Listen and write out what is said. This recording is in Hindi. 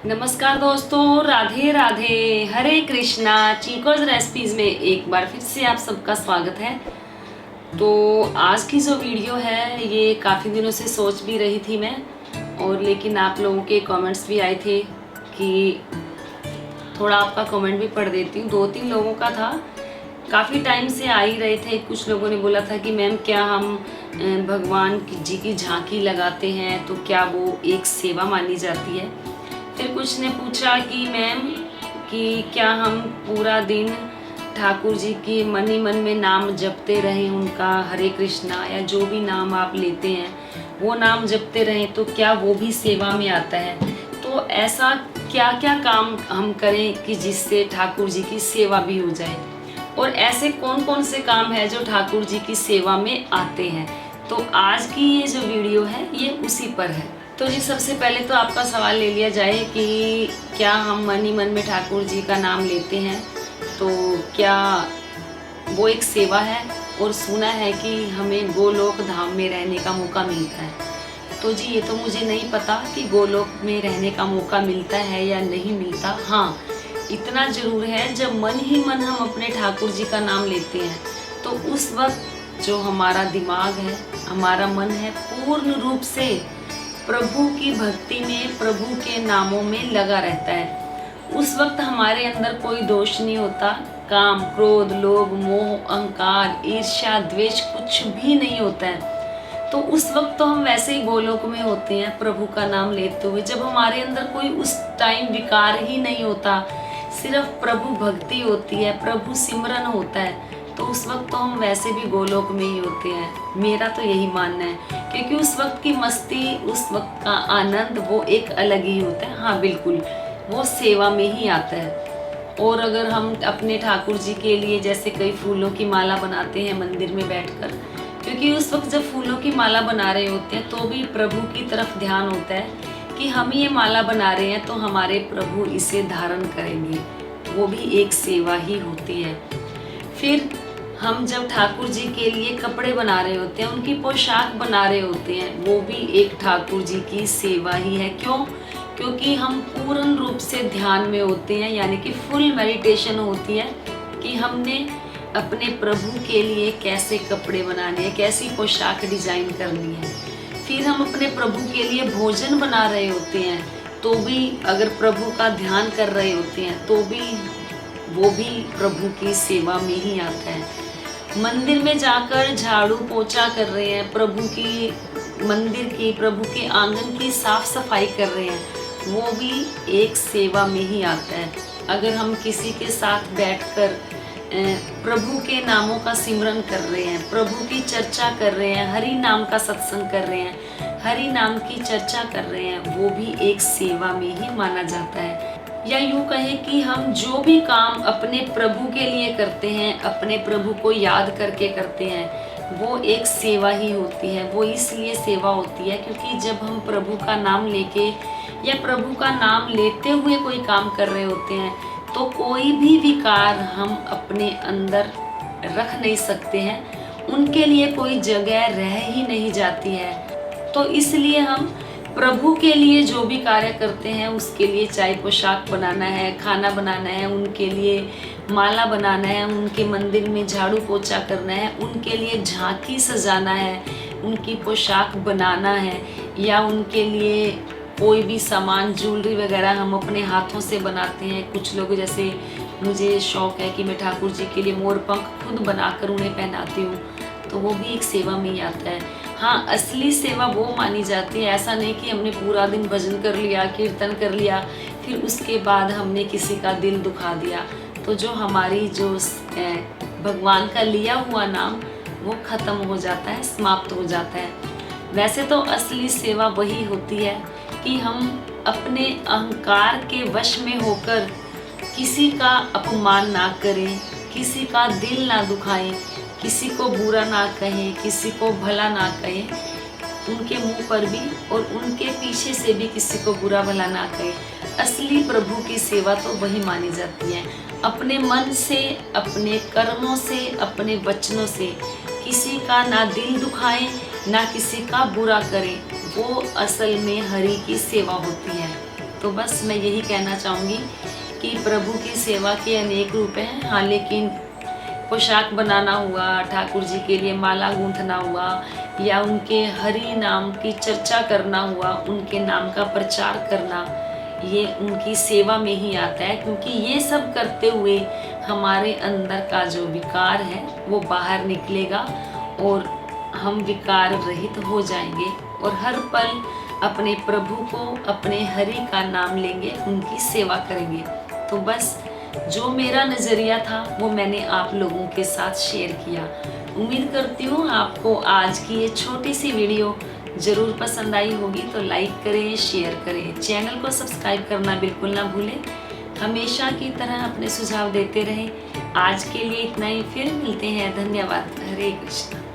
नमस्कार दोस्तों, राधे राधे, हरे कृष्णा। चीकोज रेसिपीज़ में एक बार फिर से आप सबका स्वागत है। तो आज की जो वीडियो है ये काफ़ी दिनों से सोच भी रही थी मैं, और लेकिन आप लोगों के कमेंट्स भी आए थे कि थोड़ा आपका कमेंट भी पढ़ देती हूँ। 2-3 लोगों का था, काफ़ी टाइम से आ ही रहे थे। कुछ लोगों ने बोला था कि मैम क्या हम भगवान जी की झांकी लगाते हैं तो क्या वो एक सेवा मानी जाती है। फिर कुछ ने पूछा कि मैम कि क्या हम पूरा दिन ठाकुर जी की मन ही मन में नाम जपते रहें, उनका हरे कृष्णा या जो भी नाम आप लेते हैं वो नाम जपते रहें तो क्या वो भी सेवा में आता है। तो ऐसा क्या क्या काम हम करें कि जिससे ठाकुर जी की सेवा भी हो जाए, और ऐसे कौन कौन से काम है जो ठाकुर जी की सेवा में आते हैं। तो आज की ये जो वीडियो है ये उसी पर है। तो जी सबसे पहले तो आपका सवाल ले लिया जाए कि क्या हम मन ही मन में ठाकुर जी का नाम लेते हैं तो क्या वो एक सेवा है। और सुना है कि हमें गोलोक धाम में रहने का मौका मिलता है। तो जी ये तो मुझे नहीं पता कि गोलोक में रहने का मौका मिलता है या नहीं मिलता। हाँ, इतना ज़रूर है, जब मन ही मन हम अपने ठाकुर जी का नाम लेते हैं तो उस वक्त जो हमारा दिमाग है, हमारा मन है, पूर्ण रूप से प्रभु की भक्ति में, प्रभु के नामों में लगा रहता है। उस वक्त हमारे अंदर कोई दोष नहीं होता। काम, क्रोध, लोभ, मोह, अहंकार, ईर्ष्या, द्वेष कुछ भी नहीं होता है। तो उस वक्त तो हम वैसे ही गोलोक में होते हैं प्रभु का नाम लेते हुए। जब हमारे अंदर कोई उस टाइम विकार ही नहीं होता, सिर्फ प्रभु भक्ति होती है, प्रभु सिमरन होता है, तो उस वक्त तो हम वैसे भी गोलोक में ही होते हैं। मेरा तो यही मानना है, क्योंकि उस वक्त की मस्ती, उस वक्त का आनंद वो एक अलग ही होता है। हाँ बिल्कुल, वो सेवा में ही आता है। और अगर हम अपने ठाकुर जी के लिए जैसे कई फूलों की माला बनाते हैं मंदिर में बैठकर, क्योंकि उस वक्त जब फूलों की माला बना रहे होते हैं तो भी प्रभु की तरफ ध्यान होता है कि हम ये माला बना रहे हैं तो हमारे प्रभु इसे धारण करेंगे। वो भी एक सेवा ही होती है। फिर हम जब ठाकुर जी के लिए कपड़े बना रहे होते हैं, उनकी पोशाक बना रहे होते हैं, वो भी एक ठाकुर जी की सेवा ही है। क्यों? क्योंकि हम पूर्ण रूप से ध्यान में होते हैं, यानी कि फुल मेडिटेशन होती है कि हमने अपने प्रभु के लिए कैसे कपड़े बनाने हैं, कैसी पोशाक डिजाइन करनी है। फिर हम अपने प्रभु के लिए भोजन बना रहे होते हैं तो भी अगर प्रभु का ध्यान कर रहे होते हैं तो भी वो भी प्रभु की सेवा में ही आता है। मंदिर में जाकर झाड़ू पोछा कर रहे हैं, प्रभु की मंदिर की, प्रभु के आंगन की साफ सफाई कर रहे हैं, वो भी एक सेवा में ही आता है। अगर हम किसी के साथ बैठकर प्रभु के नामों का सिमरन कर रहे हैं, प्रभु की चर्चा कर रहे हैं, हरि नाम का सत्संग कर रहे हैं, हरि नाम की चर्चा कर रहे हैं, वो भी एक सेवा में ही माना जाता है। या यूँ कहें कि हम जो भी काम अपने प्रभु के लिए करते हैं, अपने प्रभु को याद करके करते हैं, वो एक सेवा ही होती है। वो इसलिए सेवा होती है क्योंकि जब हम प्रभु का नाम लेके या प्रभु का नाम लेते हुए कोई काम कर रहे होते हैं तो कोई भी विकार हम अपने अंदर रख नहीं सकते हैं, उनके लिए कोई जगह रह ही नहीं जाती है। तो इसलिए हम प्रभु के लिए जो भी कार्य करते हैं उसके लिए, चाहे पोशाक बनाना है, खाना बनाना है, उनके लिए माला बनाना है, उनके मंदिर में झाड़ू पोछा करना है, उनके लिए झांकी सजाना है, उनकी पोशाक बनाना है, या उनके लिए कोई भी सामान, ज्वेलरी वगैरह हम अपने हाथों से बनाते हैं। कुछ लोग, जैसे मुझे शौक़ है कि मैं ठाकुर जी के लिए मोर पंख खुद बनाकर उन्हें पहनाती हूँ, तो वो भी एक सेवा में ही आता है। हाँ, असली सेवा वो मानी जाती है, ऐसा नहीं कि हमने पूरा दिन भजन कर लिया, कीर्तन कर लिया, फिर उसके बाद हमने किसी का दिल दुखा दिया, तो जो हमारी जो भगवान का लिया हुआ नाम वो ख़त्म हो जाता है, समाप्त हो जाता है। वैसे तो असली सेवा वही होती है कि हम अपने अहंकार के वश में होकर किसी का अपमान ना करें, किसी का दिल ना दुखाएं, किसी को बुरा ना कहें, किसी को भला ना कहें, उनके मुंह पर भी और उनके पीछे से भी किसी को बुरा भला ना कहें। असली प्रभु की सेवा तो वही मानी जाती है। अपने मन से, अपने कर्मों से, अपने वचनों से किसी का ना दिल दुखाएं, ना किसी का बुरा करें, वो असल में हरि की सेवा होती है। तो बस मैं यही कहना चाहूँगी कि प्रभु की सेवा के अनेक रूप हैं। हाँ, लेकिन पोशाक बनाना हुआ, ठाकुर जी के लिए माला गूंथना हुआ, या उनके हरि नाम की चर्चा करना हुआ, उनके नाम का प्रचार करना, ये उनकी सेवा में ही आता है। क्योंकि ये सब करते हुए हमारे अंदर का जो विकार है वो बाहर निकलेगा और हम विकार रहित हो जाएंगे और हर पल अपने प्रभु को, अपने हरि का नाम लेंगे, उनकी सेवा करेंगे। तो बस जो मेरा नज़रिया था वो मैंने आप लोगों के साथ शेयर किया। उम्मीद करती हूँ आपको आज की ये छोटी सी वीडियो ज़रूर पसंद आई होगी। तो लाइक करें, शेयर करें, चैनल को सब्सक्राइब करना बिल्कुल ना भूलें। हमेशा की तरह अपने सुझाव देते रहें। आज के लिए इतना ही, फिर मिलते हैं। धन्यवाद। हरे कृष्णा।